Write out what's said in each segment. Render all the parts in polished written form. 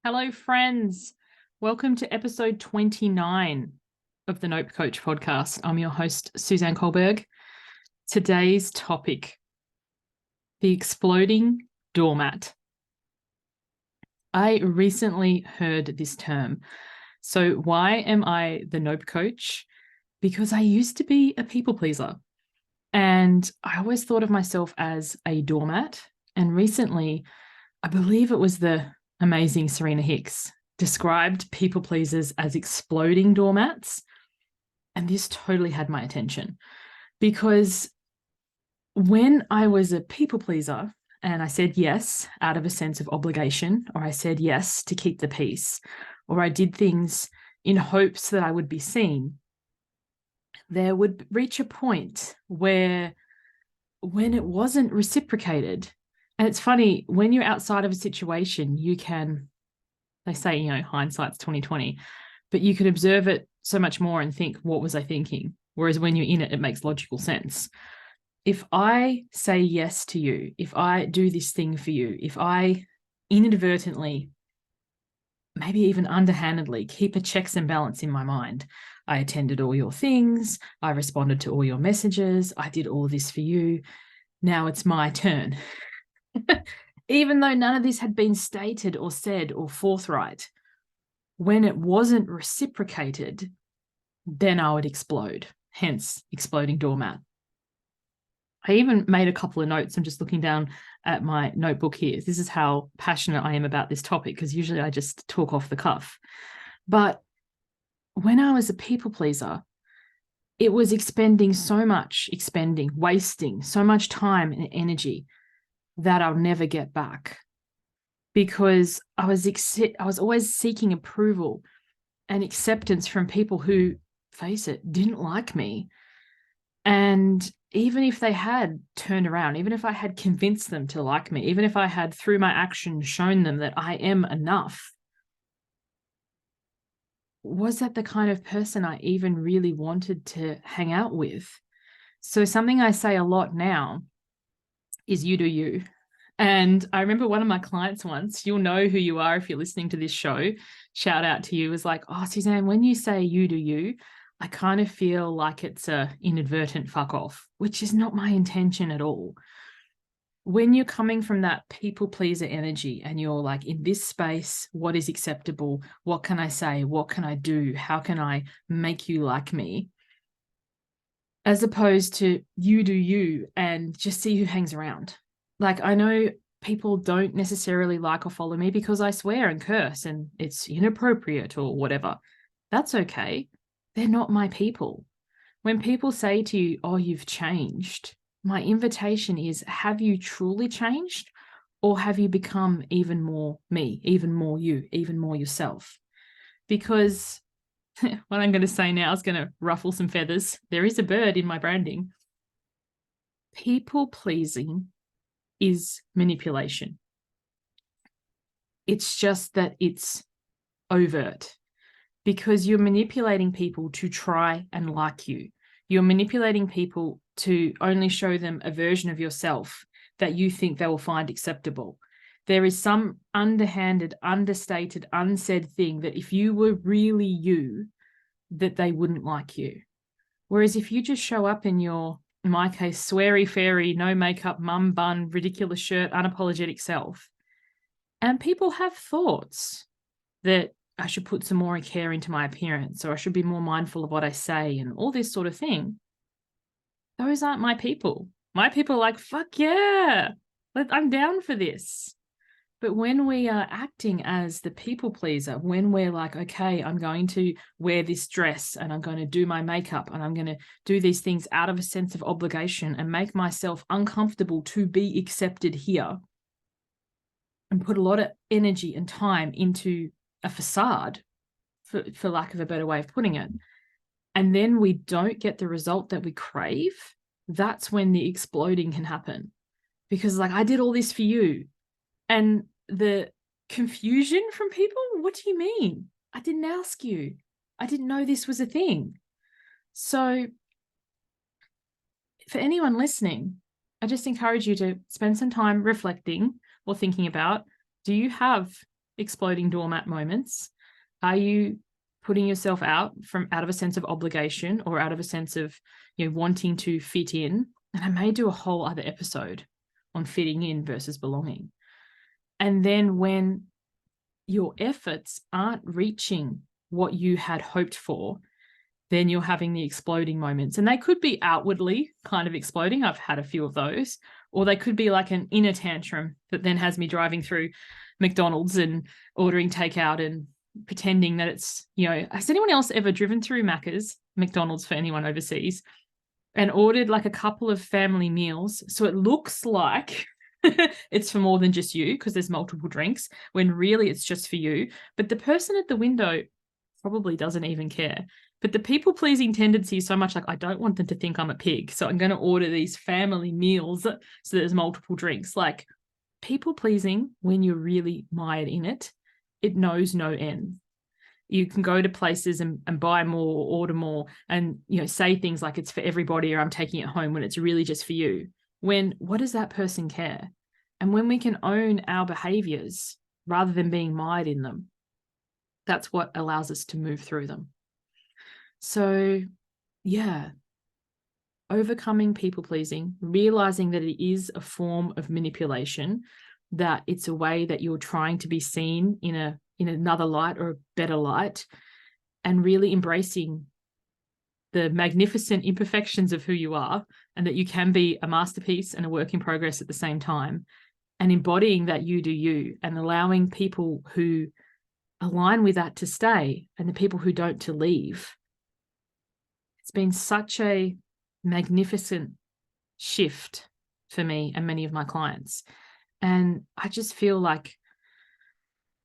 Hello, friends. Welcome to episode 29 of the Nope Coach podcast. I'm your host, Suzanne Kohlberg. Today's topic, the exploding doormat. I recently heard this term. So why am I the Nope Coach? Because I used to be a people pleaser. And I always thought of myself as a doormat. And recently, I believe it was the amazing Serena Hicks described people pleasers as exploding doormats. And this totally had my attention because when I was a people pleaser and I said yes out of a sense of obligation, or I said yes to keep the peace, or I did things in hopes that I would be seen, there would reach a point where when it wasn't reciprocated, and it's funny, when you're outside of a situation, you can, they say, hindsight's 2020, but you can observe it so much more and think, what was I thinking? Whereas when you're in it, it makes logical sense. If I say yes to you, if I do this thing for you, if I inadvertently, maybe even underhandedly, keep a checks and balance in my mind, I attended all your things, I responded to all your messages, I did all this for you, now it's my turn. Even though none of this had been stated or said or forthright, when it wasn't reciprocated, then I would explode, hence exploding doormat. I even made a couple of notes. I'm just looking down at my notebook here. This is how passionate I am about this topic, because usually I just talk off the cuff. But when I was a people pleaser, it was wasting so much time and energy that I'll never get back, because I was always seeking approval and acceptance from people who, face it, didn't like me. And even if they had turned around, even if I had convinced them to like me, even if I had, through my action, shown them that I am enough, was that the kind of person I even really wanted to hang out with? So something I say a lot now is you do you. And I remember one of my clients once, you'll know who you are if you're listening to this show, shout out to you, was like, oh, Suzanne, when you say you do you, I kind of feel like it's a inadvertent fuck off, which is not my intention at all. When you're coming from that people pleaser energy and you're like, in this space, what is acceptable? What can I say? What can I do? How can I make you like me? As opposed to you do you and just see who hangs around. Like, I know people don't necessarily like or follow me because I swear and curse and it's inappropriate or whatever. That's okay. They're not my people. When people say to you, oh, you've changed, my invitation is, have you truly changed, or have you become even more me, even more you, even more yourself? Because what I'm going to say now is going to ruffle some feathers. There is a bird in my branding. People pleasing is manipulation. It's just that it's overt, because you're manipulating people to try and like you. You're manipulating people to only show them a version of yourself that you think they will find acceptable. There is some underhanded, understated, unsaid thing that if you were really you, that they wouldn't like you. Whereas if you just show up in your, in my case, sweary fairy, no makeup, mum bun, ridiculous shirt, unapologetic self, and people have thoughts that I should put some more care into my appearance, or I should be more mindful of what I say and all this sort of thing, those aren't my people. My people are like, fuck yeah, I'm down for this. But when we are acting as the people pleaser, when we're like, okay, I'm going to wear this dress and I'm going to do my makeup and I'm going to do these things out of a sense of obligation and make myself uncomfortable to be accepted here, and put a lot of energy and time into a facade, for lack of a better way of putting it, and then we don't get the result that we crave, that's when the exploding can happen. Because like, I did all this for you. And the confusion from people, what do you mean? I didn't ask you. I didn't know this was a thing. So for anyone listening, I just encourage you to spend some time reflecting or thinking about, do you have exploding doormat moments? Are you putting yourself out of a sense of obligation or out of a sense of, wanting to fit in? And I may do a whole other episode on fitting in versus belonging. And then when your efforts aren't reaching what you had hoped for, then you're having the exploding moments. And they could be outwardly kind of exploding. I've had a few of those. Or they could be like an inner tantrum that then has me driving through McDonald's and ordering takeout and pretending that it's, has anyone else ever driven through McDonald's for anyone overseas, and ordered like a couple of family meals so it looks like it's for more than just you because there's multiple drinks, when really it's just for you. But the person at the window probably doesn't even care. But the people-pleasing tendency is so much like, I don't want them to think I'm a pig, so I'm going to order these family meals so there's multiple drinks. Like, people-pleasing, when you're really mired in it, it knows no end. You can go to places and buy more or order more and, say things like it's for everybody or I'm taking it home, when it's really just for you. When, what does that person care? And when we can own our behaviors rather than being mired in them, that's what allows us to move through them. So, yeah, overcoming people-pleasing, realizing that it is a form of manipulation, that it's a way that you're trying to be seen in another light or a better light, and really embracing the magnificent imperfections of who you are, and that you can be a masterpiece and a work in progress at the same time, and embodying that you do you, and allowing people who align with that to stay and the people who don't to leave. It's been such a magnificent shift for me and many of my clients. And I just feel like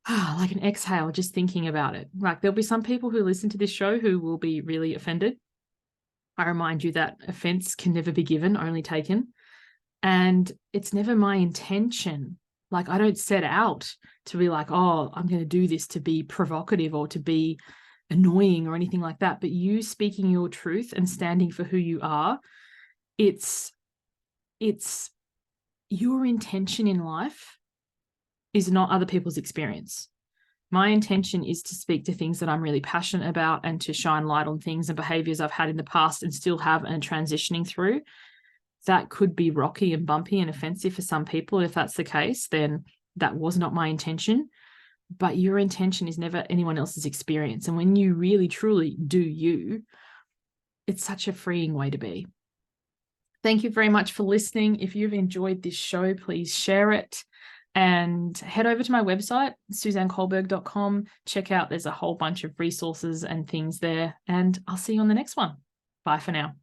an exhale just thinking about it. Like, there'll be some people who listen to this show who will be really offended. I remind you that offense can never be given, only taken. And it's never my intention. Like, I don't set out to be like, oh, I'm going to do this to be provocative or to be annoying or anything like that. But you speaking your truth and standing for who you are, it's your intention in life is not other people's experience. My intention is to speak to things that I'm really passionate about and to shine light on things and behaviors I've had in the past and still have and transitioning through. That could be rocky and bumpy and offensive for some people. If that's the case, then that was not my intention. But your intention is never anyone else's experience. And when you really, truly do you, it's such a freeing way to be. Thank you very much for listening. If you've enjoyed this show, please share it and head over to my website, suzannekohlberg.com. Check out, there's a whole bunch of resources and things there. And I'll see you on the next one. Bye for now.